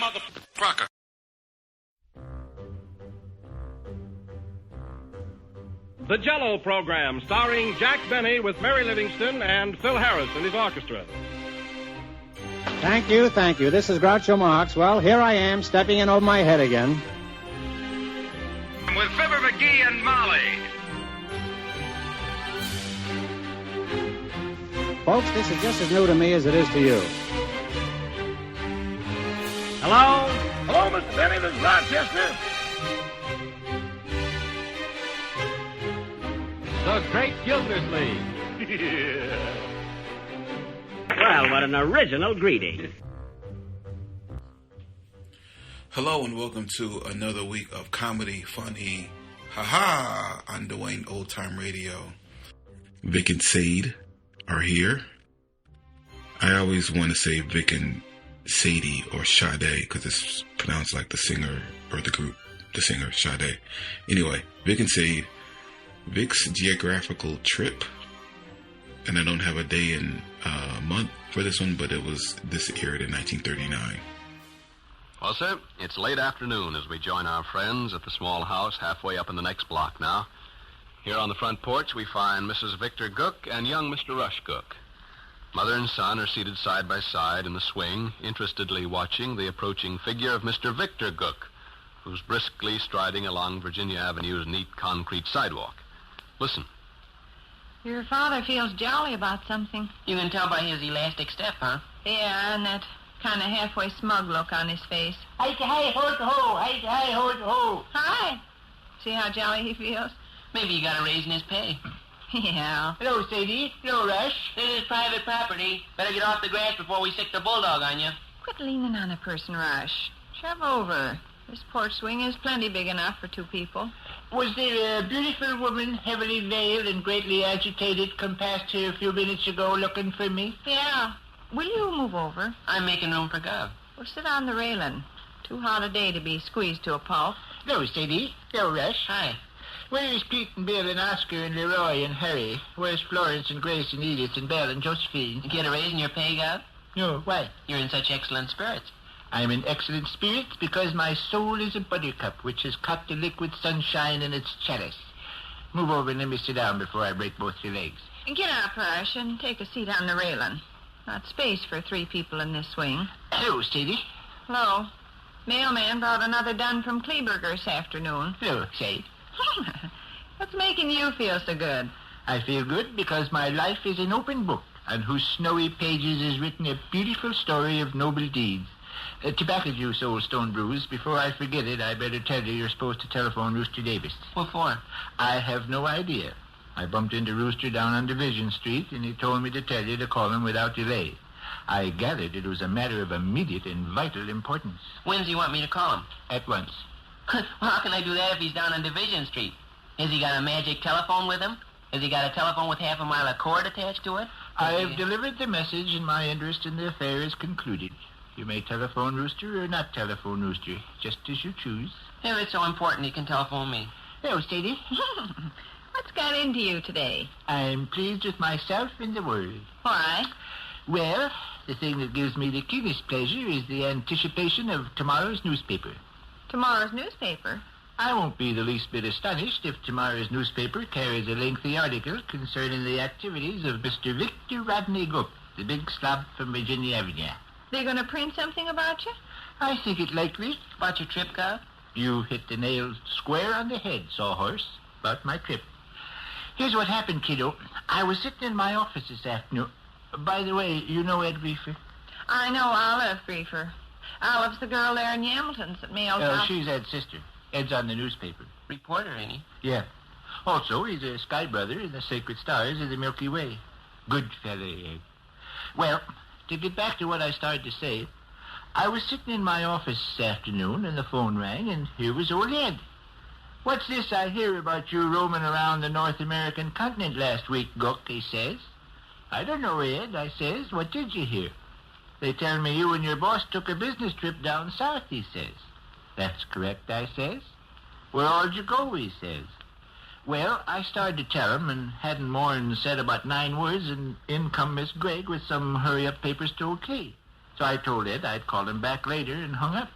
motherfucker. The Jell-O Program, starring Jack Benny with Mary Livingston and Phil Harris and his orchestra. Thank you. This is Groucho Marx. Well, here I am, stepping in over my head again. With Fibber McGee and Molly. Folks, this is just as new to me as it is to you. Hello? Hello, Mr. Benny. This is Rochester. The Great Gildersleeve. Well, what an original greeting. Hello and welcome to another week of comedy, funny, haha, on Dwayne Old Time Radio. Vic and Sade are here. I always want to say Vic and Sade or Sade because it's pronounced like the singer or the group, the singer Sade. Anyway, Vic and Sade, Vic's Geographical trip, and I don't have a day and month for this one, but this aired in 1939. Well, sir, it's late afternoon as we join our friends at the small house halfway up in the next block now. Here on the front porch, we find Mrs. Victor Gook and young Mr. Rush Gook. Mother and son are seated side by side in the swing, interestedly watching the approaching figure of Mr. Victor Gook, who's briskly striding along Virginia Avenue's neat concrete sidewalk. Listen. Your father feels jolly about something. You can tell by his elastic step, huh? Yeah, and that kind of halfway smug look on his face. Hi, ho. Hi. See how jolly he feels? Maybe you got a raise in his pay. Yeah. Hello, Sadie. Hello, Rush. This is private property. Better get off the grass before we sick the bulldog on you. Quit leaning on a person, Rush. Shove over. This porch swing is plenty big enough for two people. Was there a beautiful woman, heavily veiled and greatly agitated, come past here a few minutes ago looking for me? Yeah. Will you move over? I'm making room for Gov. Or sit on the railing. Too hot a day to be squeezed to a pulp. Hello, Sadie. Hello, Rush. Hi. Where's Pete and Bill and Oscar and Leroy and Harry? Where's Florence and Grace and Edith and Belle and Josephine? You get a raise in your pay, Gov? No, why? You're in such excellent spirits. I'm in excellent spirits because my soul is a buttercup which has caught the liquid sunshine in its chalice. Move over and let me sit down before I break both your legs. Get up, Rush, and take a seat on the railing. Not space for three people in this swing. Hello, Sadie. Hello. Mailman brought another done from Kleberger this afternoon. Hello, Sadie. What's making you feel so good? I feel good because my life is an open book on whose snowy pages is written a beautiful story of noble deeds. Tobacco juice, old Stone Bruise. Before I forget it, I better tell you you're supposed to telephone Rooster Davis. What for? I have no idea. I bumped into Rooster down on Division Street, and he told me to tell you to call him without delay. I gathered it was a matter of immediate and vital importance. When does he want me to call him? At once. Well, how can I do that if he's down on Division Street? Has he got a magic telephone with him? Has he got a telephone with half a mile of cord attached to it? I have delivered the message, and my interest in the affair is concluded. You may telephone Rooster or not telephone Rooster, just as you choose. If it's so important, he can telephone me. Hello, Sadie. What's got into you today? I'm pleased with myself and the world. Why? Well, the thing that gives me the keenest pleasure is the anticipation of tomorrow's newspaper. Tomorrow's newspaper? I won't be the least bit astonished if tomorrow's newspaper carries a lengthy article concerning the activities of Mr. Victor Rodney Gook, the big slob from Virginia Avenue. They're going to print something about you? I think it likely. About your trip, Gov? You hit the nail square on the head, Sawhorse, about my trip. Here's what happened, kiddo. I was sitting in my office this afternoon. By the way, you know Ed Griefer? I know Olive Griefer. Olive's the girl there in Yamilton's that mails out. She's Ed's sister. Ed's on the newspaper. Reporter, ain't he? Yeah. Also, he's a sky brother in the Sacred Stars of the Milky Way. Good fella, Ed. Well, to get back to what I started to say, I was sitting in my office this afternoon, and the phone rang, and here was old Ed. What's this I hear about you roaming around the North American continent last week, Gook, he says. I don't know, Ed, I says. What did you hear? They tell me you and your boss took a business trip down south, he says. That's correct, I says. Where all'd you go, he says. Well, I started to tell him and hadn't more'n said about 9 words, and in come Miss Gregg with some hurry-up papers to okay. So I told Ed I'd call him back later and hung up.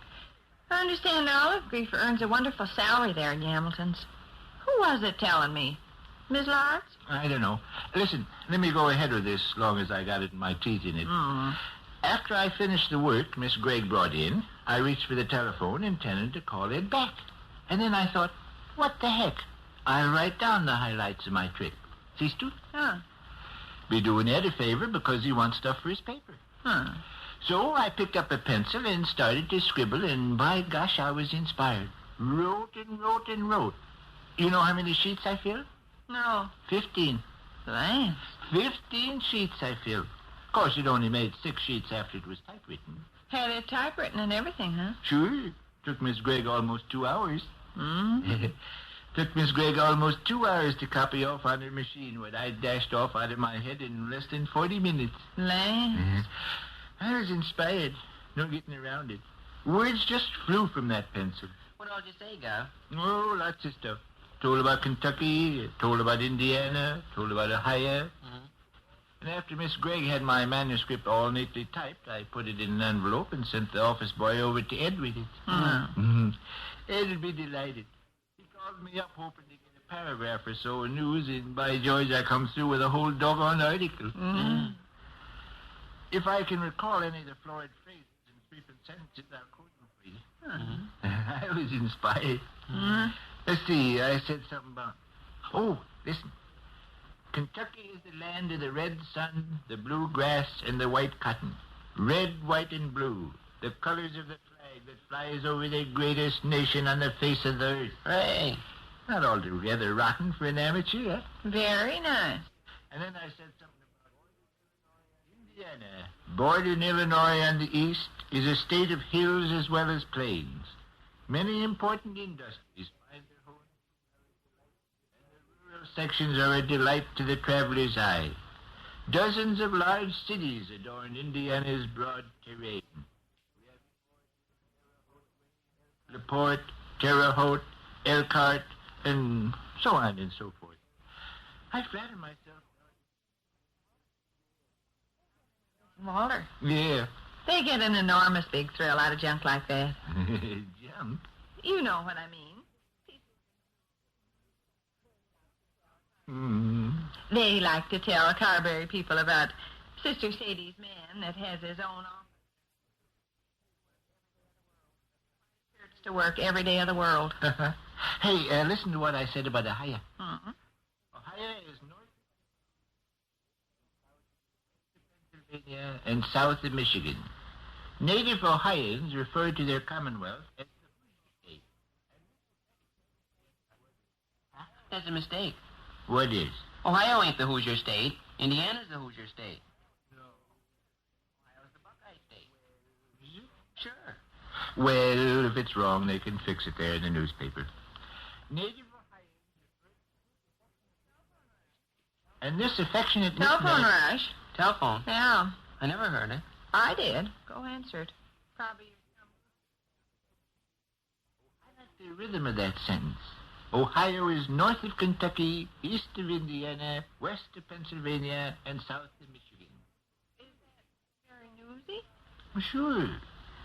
I understand Olive Griefer earns a wonderful salary there at Hamilton's. Who was it telling me? Miss Lawrence? I don't know. Listen, let me go ahead with this as long as I got it in my teeth in it. After I finished the work Miss Gregg brought in, I reached for the telephone intending to call Ed back. And then I thought, what the heck? I'll write down the highlights of my trip. See, Stu? Be doing Ed a favor because he wants stuff for his paper. So I picked up a pencil and started to scribble, and by gosh, I was inspired. Wrote and wrote and wrote. You know how many sheets I filled? No. 15. Lance. 15 sheets I filled. Of course, it only made 6 sheets after it was typewritten. Had it typewritten and everything, huh? Sure. Took Miss Gregg almost 2 hours. Took Miss Gregg almost 2 hours to copy off on her machine what I dashed off out of my head in less than 40 minutes. Lance. I was inspired. No getting around it. Words just flew from that pencil. What all did you say, Gov? Oh, lots of stuff. Told about Kentucky, told about Indiana, told about Ohio. And after Miss Gregg had my manuscript all neatly typed, I put it in an envelope and sent the office boy over to Ed with it. Ed would be delighted. He called me up hoping to get a paragraph or so of news, and by George, I come through with a whole doggone article. If I can recall any of the florid phrases and frequent sentences, I'll quote them for you. I was inspired. Let's see, I said something about... Oh, listen. Kentucky is the land of the red sun, the blue grass, and the white cotton. Red, white, and blue, the colors of the flag that flies over the greatest nation on the face of the earth. Hey. Not altogether rotten for an amateur, huh? Very nice. And then I said something about Indiana. Bordering Illinois on the east is a state of hills as well as plains. Many important industries find their home, and the rural sections are a delight to the traveler's eye. Dozens of large cities adorn Indiana's broad terrain. We have LaPorte, Terre Haute, Elkhart, and so on and so forth. I flatter myself. Walter. Yeah. They get an enormous big thrill out of junk like that. Jump? You know what I mean. They like to tell Carberry people about Sister Sadie's man that has his own office. To work every day of the world. Hey, listen to what I said about Ohio. Ohio is north of Pennsylvania and south of Michigan. Native Ohioans refer to their commonwealth as the Hoosier State. That's a mistake. What is? Ohio ain't the Hoosier State. Indiana's the Hoosier State. No. Ohio's the Buckeye State. Is it? Sure. Well, if it's wrong, they can fix it there in the newspaper. Native Ohioans refer to... And this affectionate... Telephone rush. Telephone. Yeah. I never heard it. I did. Go answer it. Probably. I like the rhythm of that sentence. Ohio is north of Kentucky, east of Indiana, west of Pennsylvania, and south of Michigan. Is that very newsy? Well, sure.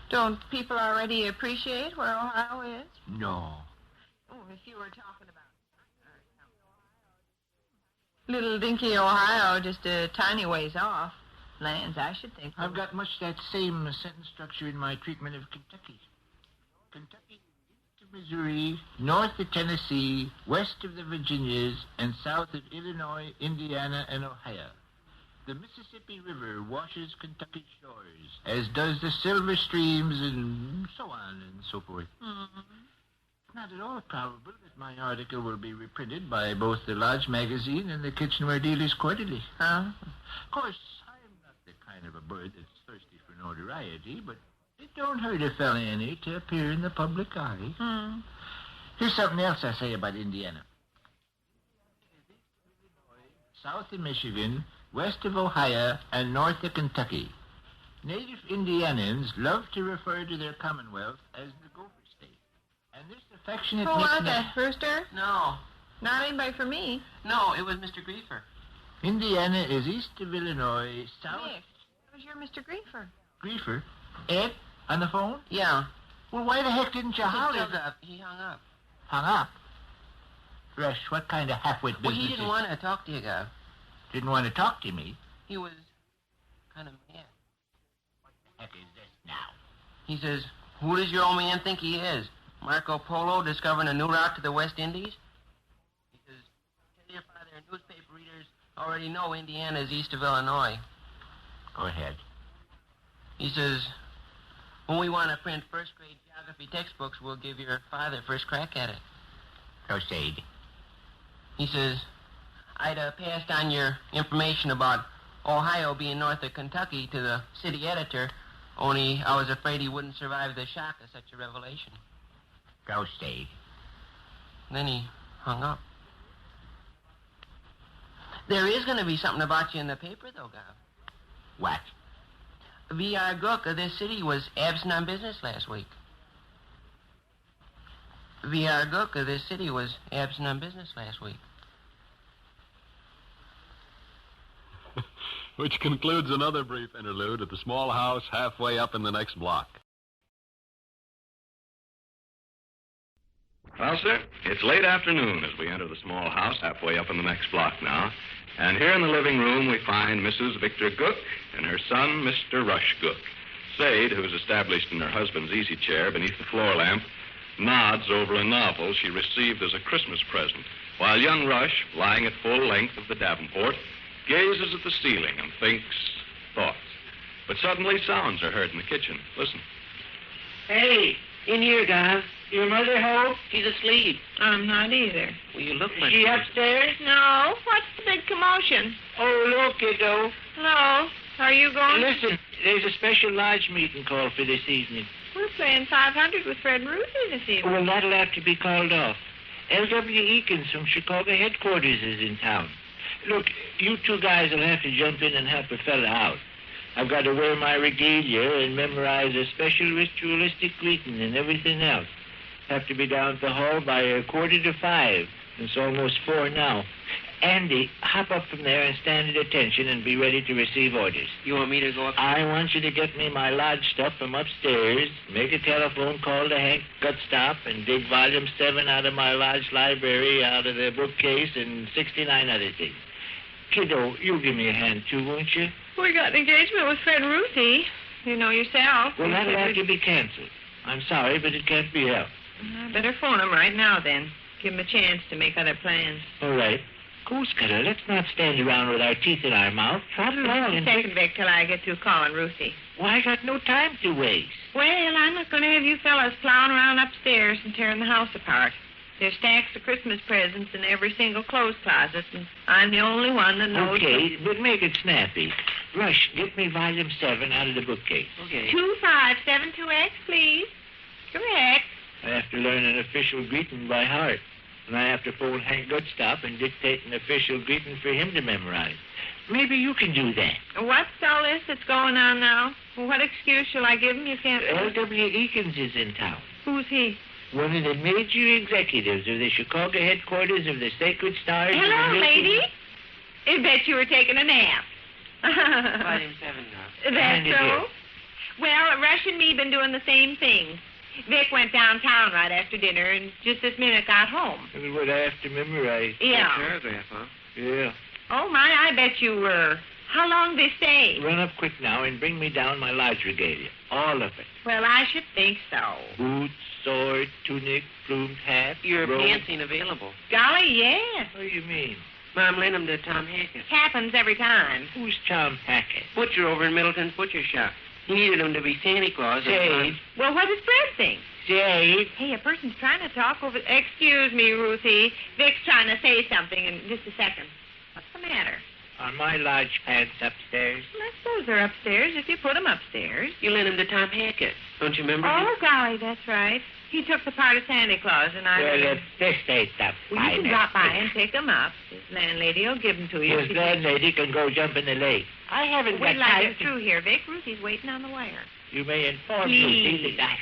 Don't people already appreciate where Ohio is? No. Oh, if you were talking about little dinky Ohio, just a tiny ways off. Lands, I should think. I've got much that same sentence structure in my treatment of Kentucky. Kentucky, east of Missouri, north of Tennessee, west of the Virginias, and south of Illinois, Indiana, and Ohio. The Mississippi River washes Kentucky's shores, as does the silver streams and so on and so forth. It's not at all probable that my article will be reprinted by both the Lodge Magazine and the Kitchenware Dealers Quarterly. Huh? Of course, I'm not the kind of a bird that's thirsty for notoriety, but it don't hurt a fella any to appear in the public eye. Here's something else I say about Indiana. South of Michigan, west of Ohio, and north of Kentucky. Native Indianans love to refer to their commonwealth as the Gopher State. And this affectionate Who was nickname... that, Brewster? No. Not anybody for me. No, it was Mr. Griefer. Indiana is east of Illinois, south... Nick, it was your Mr. Griefer. Griefer? Ed? On the phone? Yeah. Well, why the heck didn't you holler? He hung up. Hung up? Rush, what kind of half-wit business Well, he didn't want to talk to you, Gov. Didn't want to talk to me? He was kind of mad. What the heck is this now? He says, who does your old man think he is? Marco Polo discovering a new route to the West Indies? He says, tell your father newspaper readers already know Indiana is east of Illinois. Go ahead. He says, when we want to print first-grade geography textbooks, we'll give your father first crack at it. Proceed. He says, I'd passed on your information about Ohio being north of Kentucky to the city editor, only I was afraid he wouldn't survive the shock of such a revelation. Proceed. Then he hung up. There is going to be something about you in the paper, though, Gov. What? V.R. Gook of this city was absent on business last week. V.R. Gook of this city was absent on business last week. Which concludes another brief interlude at the small house halfway up in the next block. Well, sir, it's late afternoon as we enter the small house halfway up in the next block now. And here in the living room we find Mrs. Victor Gook and her son, Mr. Rush Gook. Sade, who is established in her husband's easy chair beneath the floor lamp, nods over a novel she received as a Christmas present, while young Rush, lying at full length of the davenport, gazes at the ceiling and thinks thoughts. But suddenly sounds are heard in the kitchen. Listen. Hey, in here, Gov. Your mother home? She's asleep. I'm not either. Well, you look much She better. upstairs? No. What's the big commotion? Oh, look, kiddo. Hello. Are you going? Listen, there's a special lodge meeting called for this evening. We're playing 500 with Fred Ruthie this evening. Well, that'll have to be called off. L.W. Eakins from Chicago headquarters is in town. Look, you two guys will have to jump in and help a fella out. I've got to wear my regalia and memorize a special ritualistic greeting and everything else. Have to be down at the hall by 4:45. It's almost 4 now. Andy, hop up from there and stand at attention and be ready to receive orders. You want me to go up? I want you to get me my lodge stuff from upstairs, make a telephone call to Hank Gutstop, and dig volume 7 out of my lodge library, out of the bookcase, and 69 other things. Kiddo, you give me a hand, too, won't you? We got an engagement with Fred Ruthie. You know yourself. Well, that'll have to be canceled. I'm sorry, but it can't be helped. I better phone him right now, then. Give him a chance to make other plans. All right. Goose cutter, let's not stand around with our teeth in our mouth. Trot along and... Second, Vic, till I get through calling Ruthie. Why, I got no time to waste. Well, I'm not going to have you fellas plowing around upstairs and tearing the house apart. There's stacks of Christmas presents in every single clothes closet, and I'm the only one that knows... Okay, but make it snappy. Rush, get me volume 7 out of the bookcase. Okay. 2572X, please. Correct. I have to learn an official greeting by heart. And I have to phone Hank Goodstop and dictate an official greeting for him to memorize. Maybe you can do that. What's all this that's going on now? What excuse shall I give him? You can't... L.W. Eakins is in town. Who's he? One of the major executives of the Chicago headquarters of the Sacred Stars. Hello, lady. I bet you were taking a nap. Volume 7 now. That's Kinda so? did. Well, Rush and me been doing the same thing. Vic went downtown right after dinner and just this minute got home. That's what I have to memorize. Yeah. Paragraph, huh? Yeah. Oh, my, I bet you were. How long they stay? Run up quick now and bring me down my lodge regalia. All of it. Well, I should think so. Boots, sword, tunic, plumed hat. Your robe. pants ain't available. Golly, yes. What do you mean? Mom lent them to Tom Hackett. Happens every time. Who's Tom Hackett? Butcher over in Middleton's butcher shop. He needed them to be Santa Claus. Sade. Well, what does Fred think? Sade. Hey, a person's trying to talk over... Excuse me, Ruthie. Vic's trying to say something in just a second. What's the matter? Are my lodge pants upstairs? Well, I suppose they're upstairs if you put them upstairs. You lent them to Tom Hackett. Don't you remember? Oh, golly, that's right. He took the part of Santa Claus, and I... Well, this ain't the Well, you can drop by and pick them up. His landlady will give them to you. His landlady can go jump in the lake. I haven't got Wait till I time get through here, Vic. Ruthie's waiting on the wire. You may inform Please. Ruthie that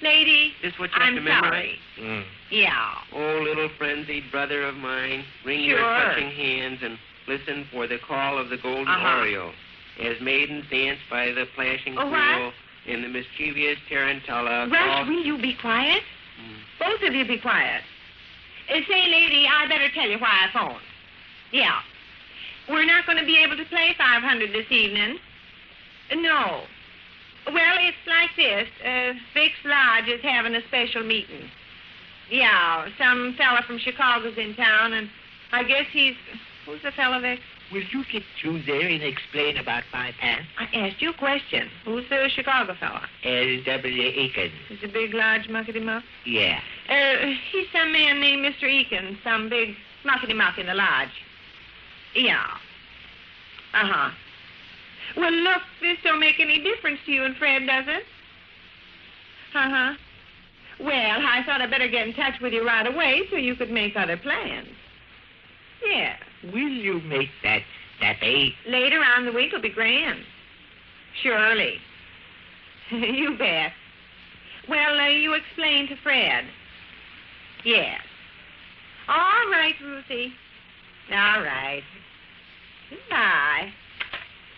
Lady, This what you have I'm to memorize? sorry. Yeah. Oh, little frenzied brother of mine, wring your Sure. touching hands and listen for the call of the golden Uh-huh. oriole. as maidens dance by the flashing Oh, pool what? in the mischievous tarantella. Rush, will you be quiet? Both of you be quiet. Say, lady, I better tell you why I phoned. Yeah. We're not going to be able to play 500 this evening. No. Well, it's like this. Vic's Lodge is having a special meeting. Yeah, some fella from Chicago's in town, and I guess he's... Who's the fella, Vic? Will you get through there and explain about my pants? I asked you a question. Who's the Chicago fella? L.W. Eakin. Is the big, large muckety-muck? Yeah. He's some man named Mr. Eakin, some big muckety-muck in the lodge. Yeah. Uh-huh. Well, look, this don't make any difference to you and Fred, does it? Uh-huh. Well, I thought I'd better get in touch with you right away so you could make other plans. Yeah. Will you make that snappy? Later on in the week will be grand. Surely. You bet. Well, you explain to Fred. Yes. All right, Ruthie. All right. Goodbye.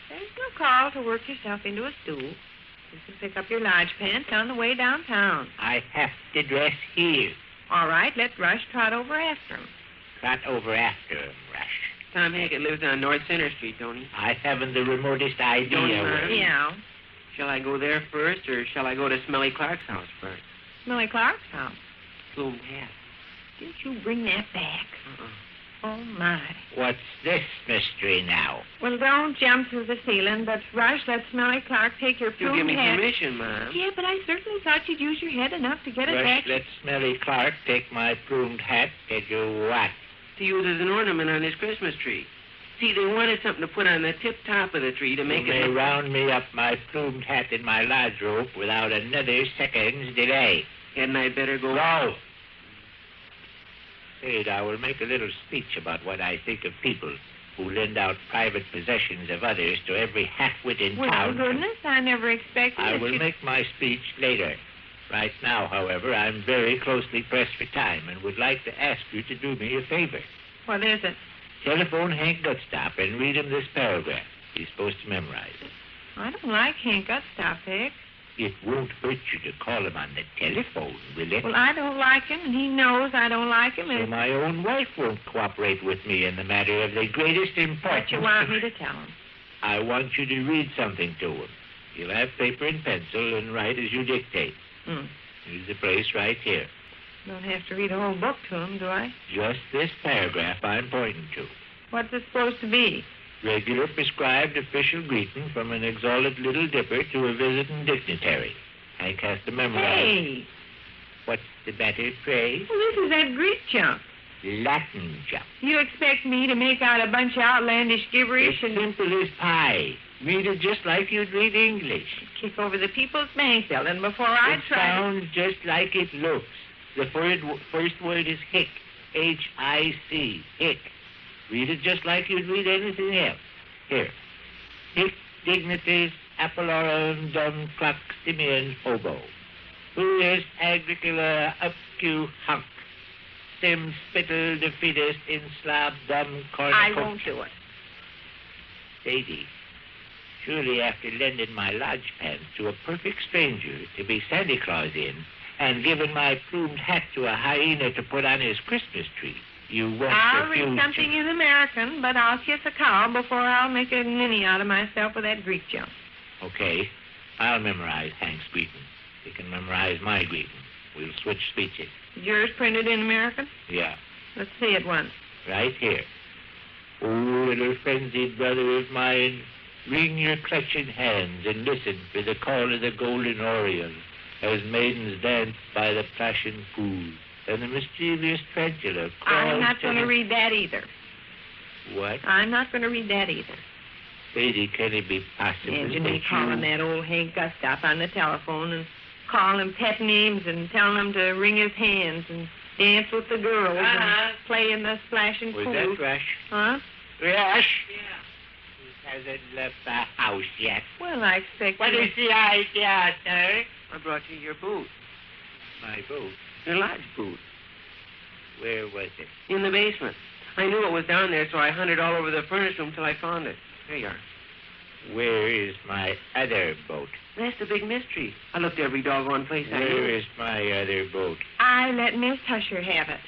There's no call to work yourself into a stool. You can pick up your lodge pants on the way downtown. I have to dress here. All right, let Rush trot over after him. Trot over after him, Rush. Tom Hackett lives on North Center Street, don't he? I haven't the remotest idea. Don't you, where. Yeah. Shall I go there first, or shall I go to Smelly Clark's house first? Smelly Clark's house. Plumed hat. Didn't you bring that back? Uh-uh. Oh, my. What's this mystery now? Well, don't jump through the ceiling, but Rush, let Smelly Clark take your You plumed give me hat. permission, Mom. Yeah, but I certainly thought you'd use your head enough to get it Rush, back. let Smelly Clark take my plumed hat. Did you what? To use as an ornament on his Christmas tree. See, they wanted something to put on the tip top of the tree to make You it... may round me up my plumed hat in my lodge rope without another second's delay. Hadn't I better go... Go! Said I will make a little speech about what I think of people who lend out private possessions of others to every half-wit in Well, town. goodness, I never expected I that will you'd... make my speech later. Right now, however, I'm very closely pressed for time and would like to ask you to do me a favor. What is it? Telephone Hank Gutstop and read him this paragraph. He's supposed to memorize it. I don't like Hank Gutstop, Vic. It won't hurt you to call him on the telephone, will it? Well, I don't like him, and he knows I don't like him. So And my own wife won't cooperate with me in the matter of the greatest importance. what you want me to tell him? I want you to read something to him. You'll have paper and pencil and write as you dictate. Here's the place right here. Don't have to read a whole book to him, do I? Just this paragraph I'm pointing to. What's it supposed to be? Regular prescribed official greeting from an exalted little dipper to a visiting dignitary. Hank has to memorize. Hey! What's the matter, pray? Well, this is that Greek junk. Latin jump. You expect me to make out a bunch of outlandish gibberish It's and simple as pie. Read it just like you'd read English. kick over the People's Bank building before I It try sounds just like it looks. The first word is hic. H-I-C. Hic. Read it just like you'd read anything else. Here. Hic dignitas apollorum dum claximian hobo. Huius agricula upcu hunc. Sim spittle defidus in slab dum cornucopia. I won't do it. Sadie, surely after lending my lodge pants to a perfect stranger to be Santa Claus in and giving my plumed hat to a hyena to put on his Christmas tree, you won't I'll refuse read something to... in American, but I'll kiss a cow before I'll make a ninny out of myself with that Greek junk. Okay, I'll memorize Hank's greeting. You can memorize my greeting. We'll switch speeches. Is yours printed in American? Yeah, Let's see it once. right here. Oh, little frenzied brother of mine, wring your clutching hands and listen for the call of the golden oriole as maidens dance by the flashing pool and the mischievous tarantula crawls I'm not going to the- read that either. What? I'm not going to read that either. Lady, can it be possible Imagine that me calling that old Hank Gustaf on the telephone and calling him pet names and telling him to wring his hands and dance with the girls and play in the splashing Was pool. that Rush? Huh? Rush? Yeah. He hasn't left the house yet. Well, I expect What you... is the idea, sir? I brought you your boot. My boat. Your lodge boot. Where was it? In the basement. I knew it was down there, so I hunted all over the furnace room till I found it. There you are. Where is my other boat? That's the big mystery. I looked every doggone place I Where knew. is my other boat? I let Miss Husher have it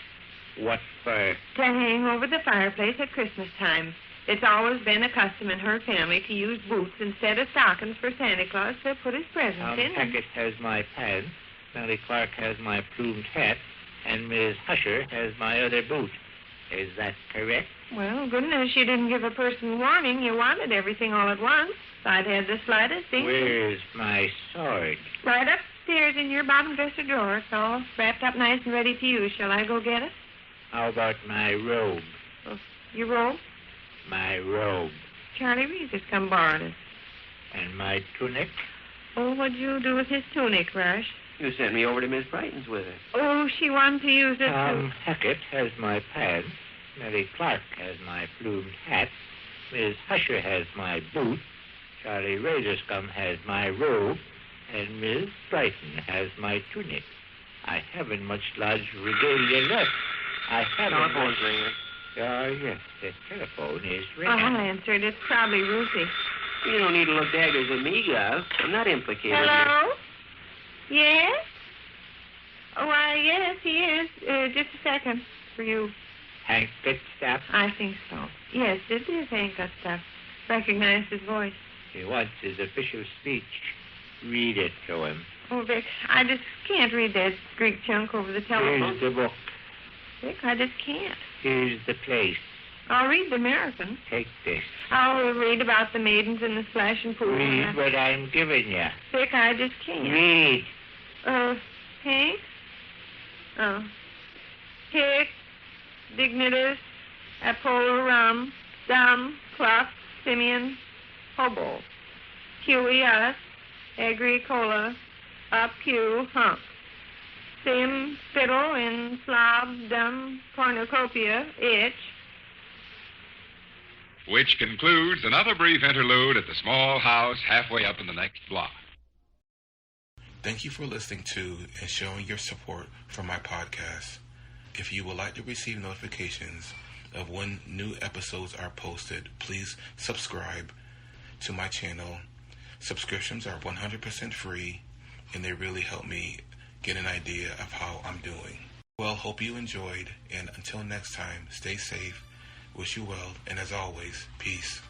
What for? to hang over the fireplace at Christmas time. It's always been a custom in her family to use boots instead of stockings for Santa Claus to put his presents Tom in. Hackett has my pants, Sally Clark has my plumed hat, and Miss Husher has my other boot. Is that correct? Well, goodness, you didn't give a person warning. You wanted everything all at once. If I'd had the slightest inkling. Where's my sword? Right upstairs in your bottom dresser drawer. It's all wrapped up nice and ready to use. Shall I go get it? How about my robe? Oh, your robe? My robe. Charlie Reeves has come borrowed it. And my tunic? Oh, what'd you do with his tunic, Rush? You sent me over to Miss Brighton's with her. Oh, she wanted to use it Tom Hackett has my pants. Mary Clark has my plumed hat. Miss Husher has my boot. Charlie Razor-Scum has my robe. And Miss Brighton has my tunic. I haven't much large regalia left. I haven't Telephone's much... ringing. Oh, yes, the telephone is Oh, ringing. I'll answer it. It's probably Ruthie. You don't need to look daggers at me, Gus. I'm not implicated. Hello? Yes? Oh, why, yes, he is. Just a second for you. Hankett stuff. I think so. Yes, it is Hank stuff. Recognize his voice. He wants his official speech. Read it to him. Oh, Vic, I just can't read that Greek chunk over the telephone. Here's the book. Vic, I just can't. Here's the place. I'll read the American. Take this. I'll read about the maidens in the splashing pool. Read what I'm giving you. Vic, I just can't. Read. Hank? Oh. Hic, dignitas, apolorum, dum, cluff, Simeon, hobo. QES, agricola, up Q, hump. Sim, fiddle, in slob, dum, cornucopia, itch. Which concludes another brief interlude at the small house halfway up in the next block. Thank you for listening to and showing your support for my podcast. If you would like to receive notifications of when new episodes are posted, please subscribe to my channel. Subscriptions are 100% free, and they really help me get an idea of how I'm doing. Well, hope you enjoyed, and until next time, stay safe, wish you well, and as always, peace.